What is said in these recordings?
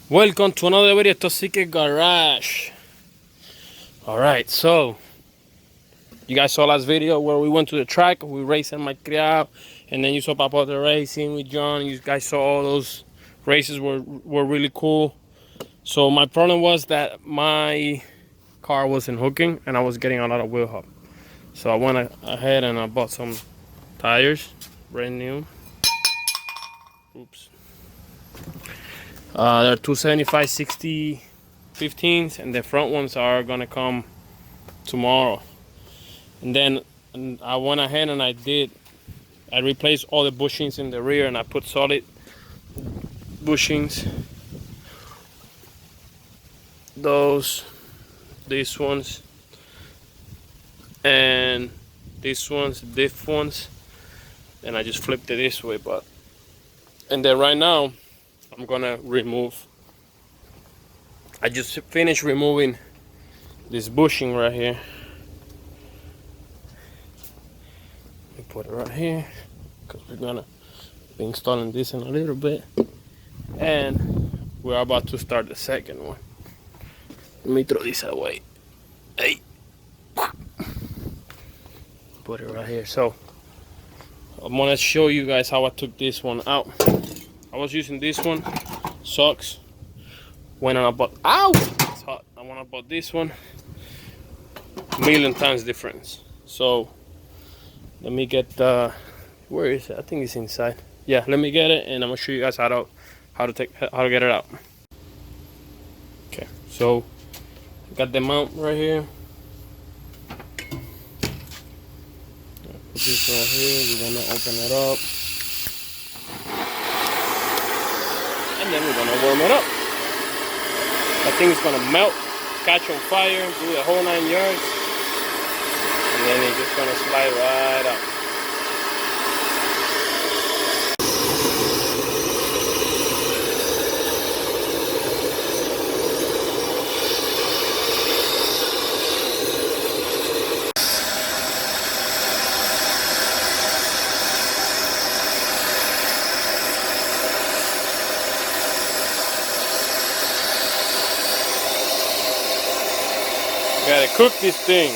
Welcome to another video of Toxic Garage. Alright, so you guys saw last video where we went to the track, we raced in Mk4, and then you saw Papa the racing with John. You guys saw all those races were really cool. So my problem was that my car wasn't hooking and I was getting a lot of wheel hub. So I went ahead and I bought some tires, brand new. Oops. They're 275 60 15s, and the front ones are gonna come tomorrow. And then I went ahead and I replaced all the bushings in the rear, and I put solid bushings. These ones, and these ones, Diff ones, and I just flipped it this way. And then right now I'm gonna remove. I just finished removing this bushing right here. Let me put it right here because we're gonna be installing this in a little bit, and we're about to start the second one. Let me throw this away. Hey, put it right here. So I'm gonna show you guys how I took this one out. I was using this one, sucks. When I bought, ow, it's hot. When I bought this one, million times difference. So let me get where is it? I think it's inside. Yeah, let me get it, and I'm gonna show you guys how to get it out. Okay, so I got the mount right here. Put this right here. We're gonna open it up, and then we're gonna warm it up. That thing's gonna melt, catch on fire, do the whole 9 yards, and then it's just gonna slide right up. Gotta cook this thing.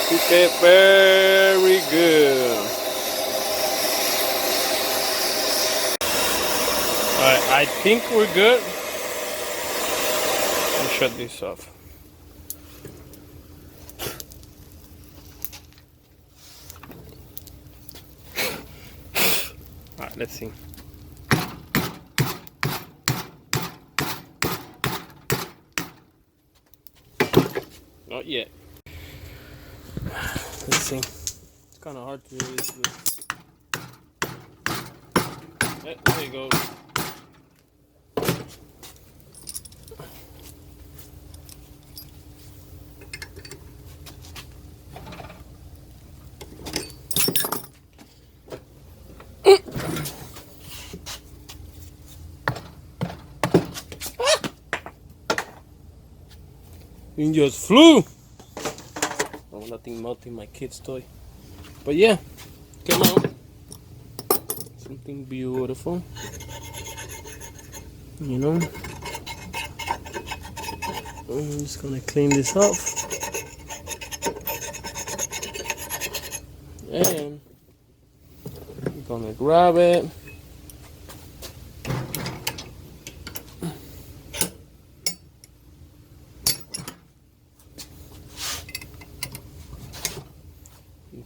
Cook it very good. Alright, I think we're good. Let me shut this off. Alright, let's see. Not yet. Let's see. It's kind of hard to do this with. Yeah, there you go. It just flew. Oh, nothing melting my kid's toy. But yeah, come on. Something beautiful. You know. I'm just gonna clean this up. And I'm gonna grab it.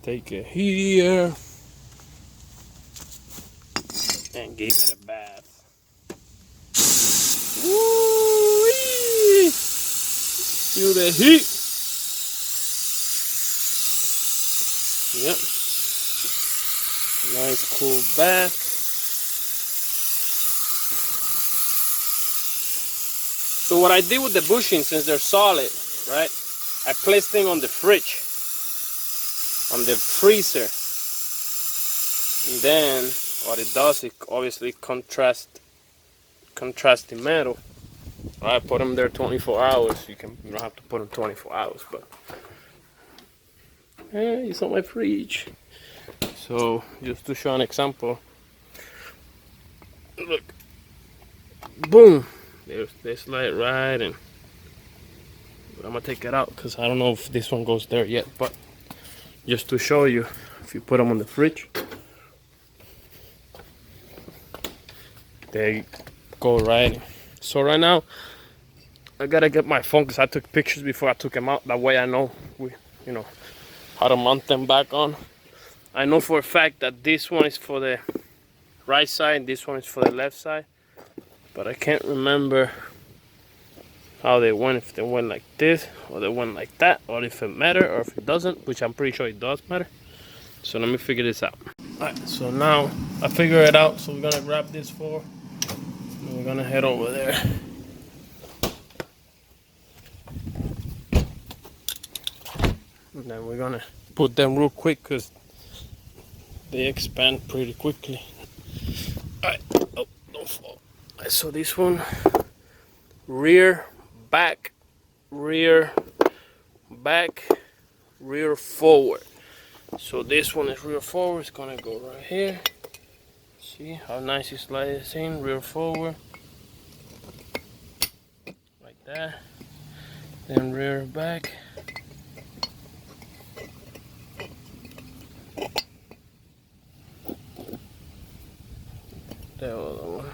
Take it here and give it a bath. Woo-wee! Feel the heat. Yep. Nice cool bath. So what I did with the bushings, since they're solid, right? I placed them on the fridge. On the freezer, and then what it does, it obviously contrast the metal. I put them there 24 hours. You don't have to put them 24 hours, but it's on my fridge. So just to show an example, look, boom, they slide right in. I'm gonna take it out because I don't know if this one goes there yet, but just to show you, if you put them on the fridge, they go right in. So right now I gotta get my phone because I took pictures before I took them out. That way I know how to mount them back on. I know for a fact that this one is for the right side and this one is for the left side, but I can't remember how they went, if they went like this or they went like that, or if it matters or if it doesn't, which I'm pretty sure it does matter. So let me figure this out. Alright, so now I figure it out. So we're gonna grab this for and we're gonna head over there. And then we're gonna put them real quick because they expand pretty quickly. Alright, oh, don't fall. Alright, so this one, rear, back, rear, back, rear, forward. So this one is rear forward. It's gonna go right here. See how nice it slides in, rear forward, like that. Then rear back. The other one.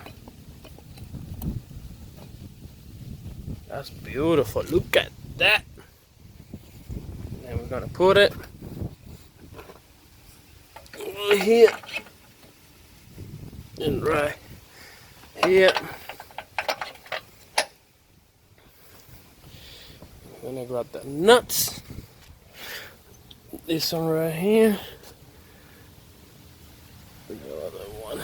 That's beautiful. Look at that. And we're gonna put it over here and right here. I'm gonna grab the nuts. This one right here. The other one.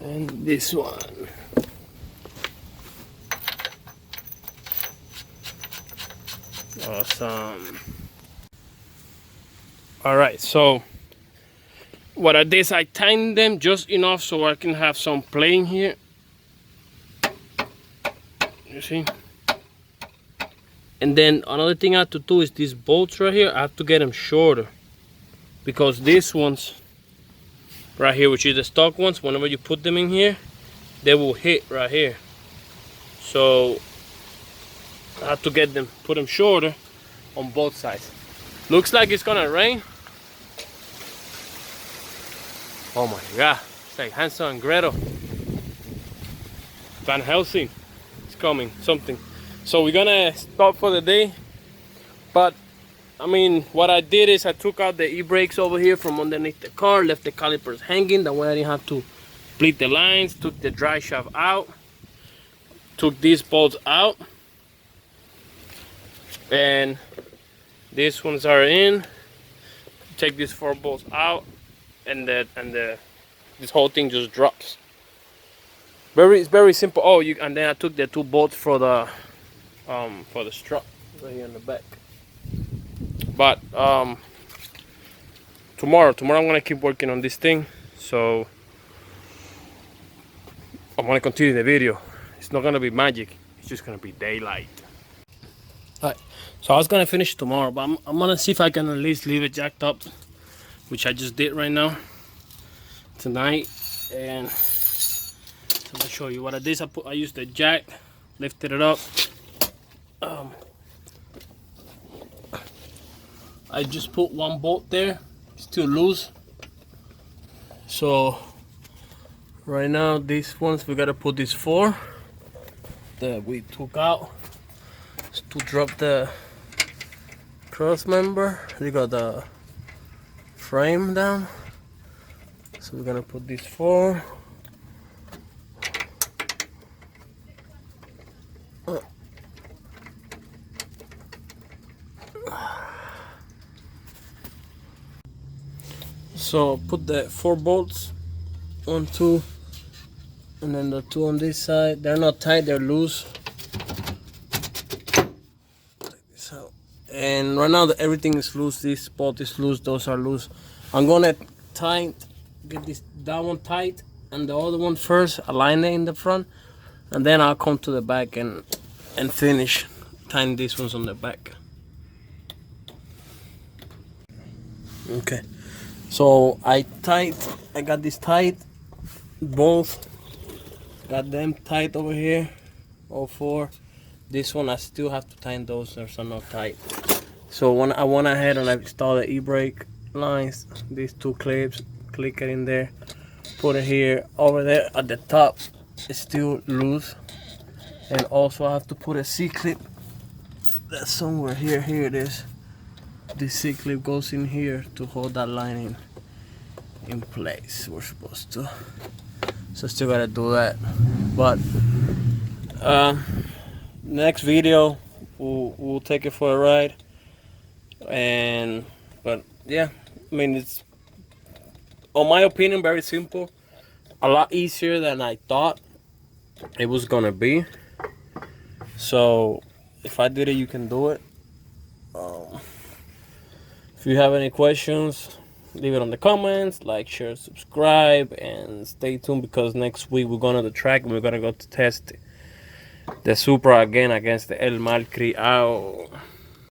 And this one. Awesome. Alright, so what I did is I tightened them just enough so I can have some play in here. You see? And then another thing I have to do is these bolts right here, I have to get them shorter. Because these ones right here, which is the stock ones, whenever you put them in here, they will hit right here. So I have to get them, put them shorter on both sides. Looks like it's gonna rain. Oh my God, it's like Hansel and Gretel. Van Helsing is coming, something. So we're gonna stop for the day. But I mean, what I did is I took out the e-brakes over here from underneath the car, left the calipers hanging, that way I didn't have to bleed the lines, took the dry shaft out, took these bolts out, and these ones are in. Take these 4 bolts out, and this whole thing just drops. It's very simple. Oh, and then I took the 2 bolts for the strut right here in the back. But tomorrow I'm gonna keep working on this thing, so I'm gonna continue the video. It's not gonna be magic, it's just gonna be daylight. Alright, so I was gonna finish tomorrow, but I'm gonna see if I can at least leave it jacked up, which I just did right now tonight. And so I'll show you what I did. I used the jack, lifted it up. I just put 1 bolt there, still loose. So right now these ones we gotta put these 4 that we took out to drop the cross member. They got the frame down, so we're gonna put these 4. So put the 4 bolts, 1, 2, and then the 2 on this side. They're not tight, they're loose. So, and right now everything is loose. This bolt is loose, those are loose. I'm gonna get that one tight and the other one first, align it in the front, and then I'll come to the back and finish tighten these ones on the back. Okay, so I got this tight, both got them tight over here, all four. This one I still have to tighten those, those are not tight. So when I went ahead and I installed the e-brake lines, these two clips, click it in there, put it here. Over there at the top it's still loose, and also I have to put a C-clip that's somewhere here. Here it is. This C-clip goes in here to hold that line in place. We're supposed to, so still gotta do that. But next video we'll take it for a ride. And but yeah, I mean, it's, on my opinion, very simple, a lot easier than I thought it was gonna be. So if I did it, you can do it. If you have any questions, leave it on the comments, like, share, subscribe, and stay tuned, because next week we're going to the track and we're gonna go to test the Supra again against the El Malcriado.